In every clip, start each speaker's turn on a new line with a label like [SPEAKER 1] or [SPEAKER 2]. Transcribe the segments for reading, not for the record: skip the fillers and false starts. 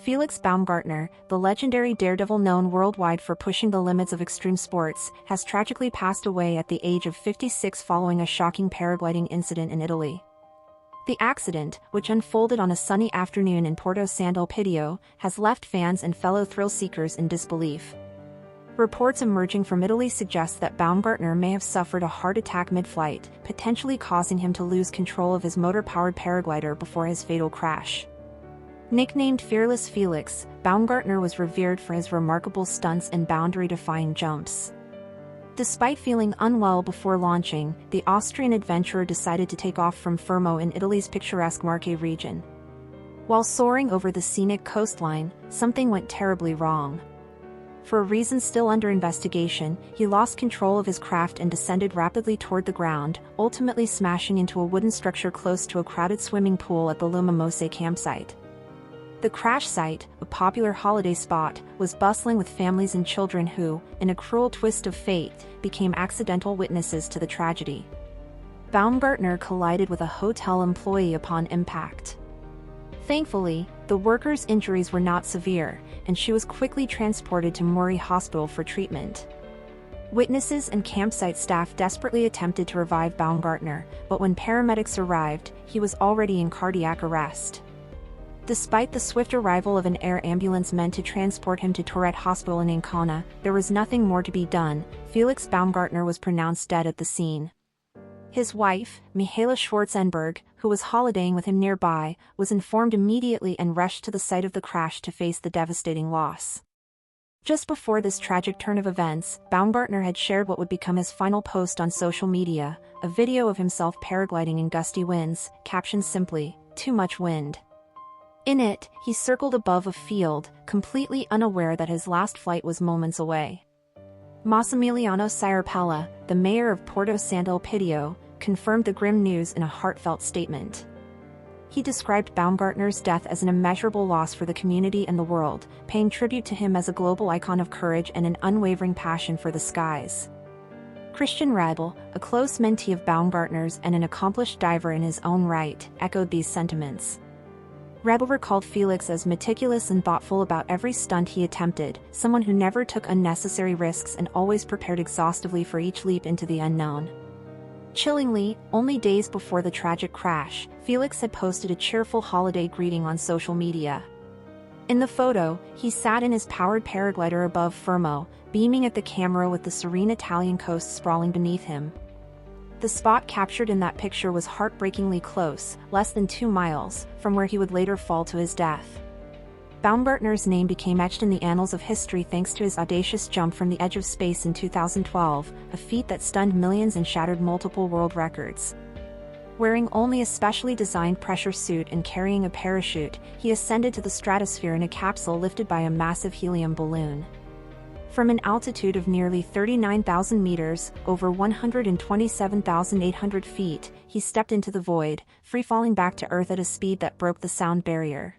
[SPEAKER 1] Felix Baumgartner, the legendary daredevil known worldwide for pushing the limits of extreme sports, has tragically passed away at the age of 56 following a shocking paragliding incident in Italy. The accident, which unfolded on a sunny afternoon in Porto Sant'Elpidio, has left fans and fellow thrill-seekers in disbelief. Reports emerging from Italy suggest that Baumgartner may have suffered a heart attack mid-flight, potentially causing him to lose control of his motor-powered paraglider before his fatal crash. Nicknamed Fearless Felix, Baumgartner was revered for his remarkable stunts and boundary-defying jumps. Despite feeling unwell before launching, the Austrian adventurer decided to take off from Fermo in Italy's picturesque Marche region. While soaring over the scenic coastline, something went terribly wrong. For a reason still under investigation, he lost control of his craft and descended rapidly toward the ground, ultimately smashing into a wooden structure close to a crowded swimming pool at the Lumimose campsite. The crash site, a popular holiday spot, was bustling with families and children who, in a cruel twist of fate, became accidental witnesses to the tragedy. Baumgartner collided with a hotel employee upon impact. Thankfully, the worker's injuries were not severe, and she was quickly transported to Mori Hospital for treatment. Witnesses and campsite staff desperately attempted to revive Baumgartner, but when paramedics arrived, he was already in cardiac arrest. Despite the swift arrival of an air ambulance meant to transport him to Tourette Hospital in Ancona, there was nothing more to be done. Felix Baumgartner was pronounced dead at the scene. His wife, Michaela Schwarzenberg, who was holidaying with him nearby, was informed immediately and rushed to the site of the crash to face the devastating loss. Just before this tragic turn of events, Baumgartner had shared what would become his final post on social media, a video of himself paragliding in gusty winds, captioned simply, "Too much wind." In it, he circled above a field, completely unaware that his last flight was moments away. Massimiliano Sirapella, the mayor of Porto Sant'Elpidio, confirmed the grim news in a heartfelt statement. He described Baumgartner's death as an immeasurable loss for the community and the world, paying tribute to him as a global icon of courage and an unwavering passion for the skies. Christian Rebel, a close mentee of Baumgartner's and an accomplished diver in his own right, echoed these sentiments. Rebel recalled Felix as meticulous and thoughtful about every stunt he attempted, someone who never took unnecessary risks and always prepared exhaustively for each leap into the unknown. Chillingly, only days before the tragic crash, Felix had posted a cheerful holiday greeting on social media. In the photo, he sat in his powered paraglider above Fermo, beaming at the camera with the serene Italian coast sprawling beneath him. The spot captured in that picture was heartbreakingly close, less than 2 miles, from where he would later fall to his death. Baumgartner's name became etched in the annals of history thanks to his audacious jump from the edge of space in 2012, a feat that stunned millions and shattered multiple world records. Wearing only a specially designed pressure suit and carrying a parachute, he ascended to the stratosphere in a capsule lifted by a massive helium balloon. From an altitude of nearly 39,000 meters, over 127,800 feet, he stepped into the void, free-falling back to Earth at a speed that broke the sound barrier.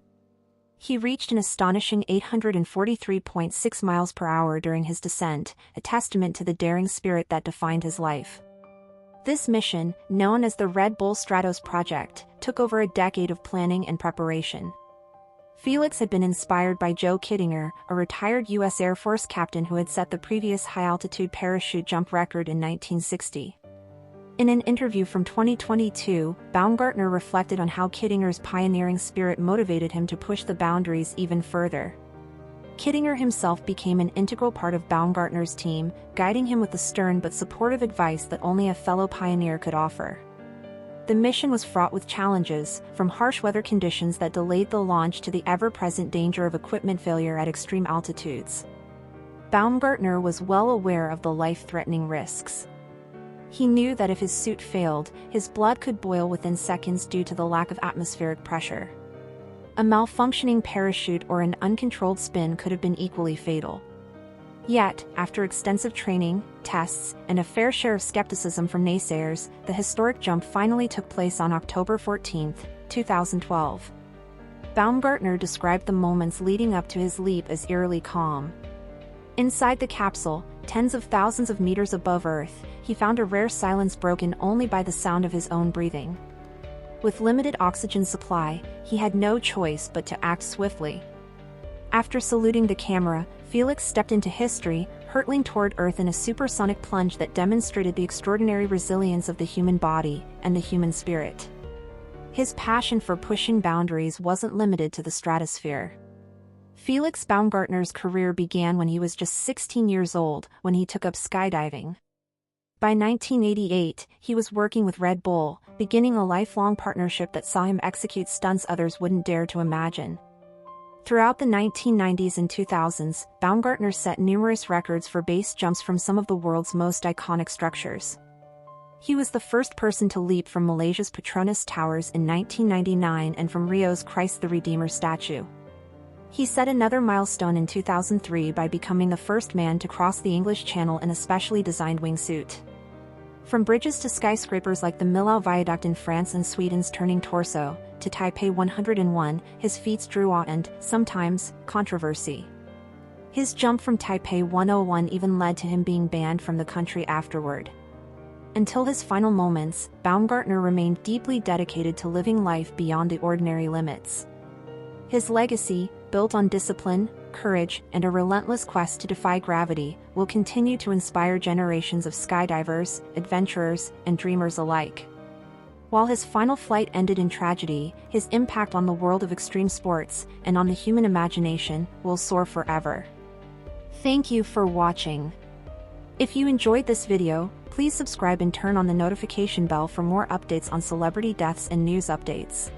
[SPEAKER 1] He reached an astonishing 843.6 miles per hour during his descent, a testament to the daring spirit that defined his life. This mission, known as the Red Bull Stratos Project, took over a decade of planning and preparation. Felix had been inspired by Joe Kittinger, a retired U.S. Air Force captain who had set the previous high-altitude parachute jump record in 1960. In an interview from 2022, Baumgartner reflected on how Kittinger's pioneering spirit motivated him to push the boundaries even further. Kittinger himself became an integral part of Baumgartner's team, guiding him with the stern but supportive advice that only a fellow pioneer could offer. The mission was fraught with challenges, from harsh weather conditions that delayed the launch to the ever-present danger of equipment failure at extreme altitudes. Baumgartner was well aware of the life-threatening risks. He knew that if his suit failed, his blood could boil within seconds due to the lack of atmospheric pressure. A malfunctioning parachute or an uncontrolled spin could have been equally fatal. Yet, after extensive training, tests, and a fair share of skepticism from naysayers, the historic jump finally took place on October 14, 2012. Baumgartner described the moments leading up to his leap as eerily calm. Inside the capsule, tens of thousands of meters above Earth, he found a rare silence broken only by the sound of his own breathing. With limited oxygen supply, he had no choice but to act swiftly. After saluting the camera, Felix stepped into history, hurtling toward Earth in a supersonic plunge that demonstrated the extraordinary resilience of the human body and the human spirit. His passion for pushing boundaries wasn't limited to the stratosphere. Felix Baumgartner's career began when he was just 16 years old, when he took up skydiving. By 1988, he was working with Red Bull, beginning a lifelong partnership that saw him execute stunts others wouldn't dare to imagine. Throughout the 1990s and 2000s, Baumgartner set numerous records for base jumps from some of the world's most iconic structures. He was the first person to leap from Malaysia's Petronas Towers in 1999 and from Rio's Christ the Redeemer statue. He set another milestone in 2003 by becoming the first man to cross the English Channel in a specially designed wingsuit. From bridges to skyscrapers like the Millau Viaduct in France and Sweden's turning torso, to Taipei 101, his feats drew awe and, sometimes, controversy. His jump from Taipei 101 even led to him being banned from the country afterward. Until his final moments, Baumgartner remained deeply dedicated to living life beyond the ordinary limits. His legacy, built on discipline, courage, and a relentless quest to defy gravity, will continue to inspire generations of skydivers, adventurers, and dreamers alike. While his final flight ended in tragedy, his impact on the world of extreme sports, and on the human imagination, will soar forever. Thank you for watching. If you enjoyed this video, please subscribe and turn on the notification bell for more updates on celebrity deaths and news updates.